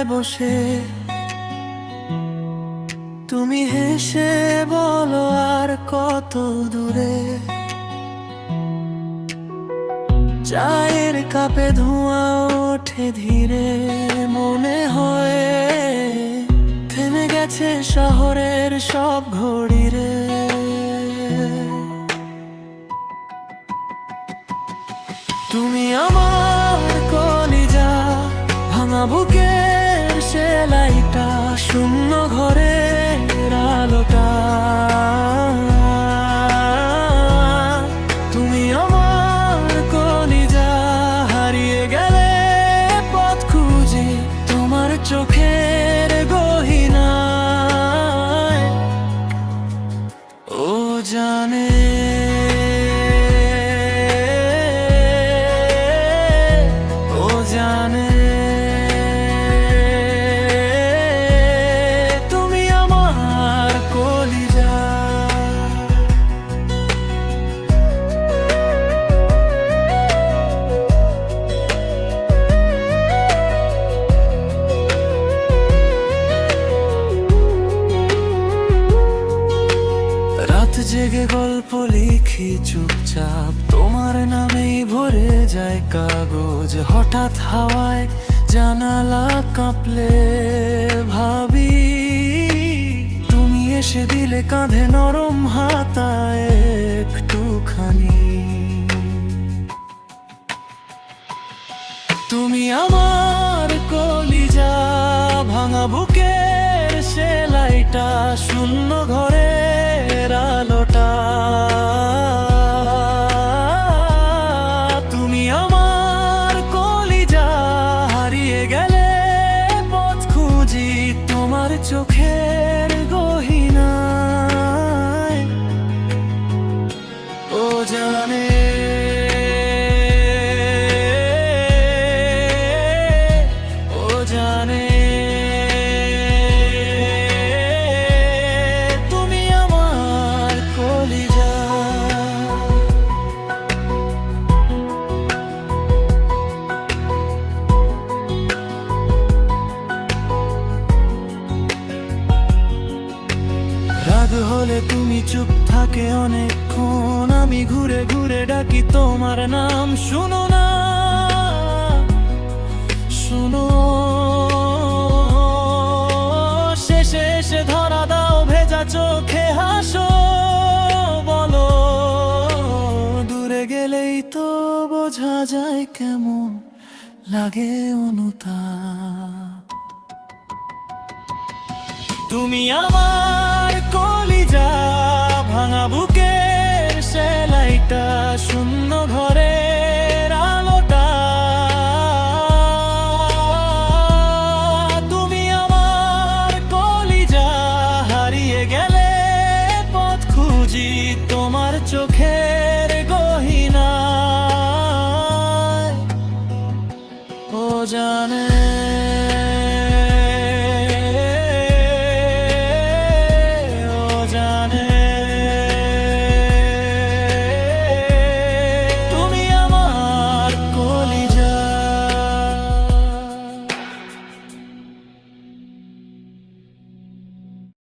জানালায় বসে তুমি হেসে বলো আর কত দূরে। চায়ের কাপে ধোঁয়া ওঠে ধীরে, মনে হয় থেমে গেছে শহরের সব ঘড়ি রে। তুমি আমার কলিজা, ভাঙা বুকের সেলাইটা, শূন্য ঘরের আলোটা। তুমি আমার কলিজা, হারিয়ে গেলে পথ খুঁজি তোমার চোখের গহীনায়। ও জানে তুমি আমার কলিজা। রাত জেগে গল্প লিখি চুপচাপ, তোমার নামেই ভরে যায় কাগজ। হঠাৎ হাওয়ায় জানালা কাঁপলে ভাবি, তুমি এসে দিলে কাঁধে নরম হাতায় একটুখানি। তুমি আমার কলিজা, ভাঙা বুকের সেলাইটা, শূন্য ঘরের আলোটা। তুমি আমার কলিজা, হারিয়ে গেলে পথ খুঁজি তোমার চোখের গহীনায়। ও জানে তুমি আমার কলিজা। রাগ হলে তুমি চুপ থাকে অনেকক্ষণ, আমি ঘুরে ঘুরে ডাকি তোমার নাম। শুনো না, শুনো, শেষে এসে ধরা দাও ভেজা চোখে হাসো। বলো দূরে গেলেই তো বোঝা যায় কেমন লাগে অনুতাপ। তুমি আমার কলিজা,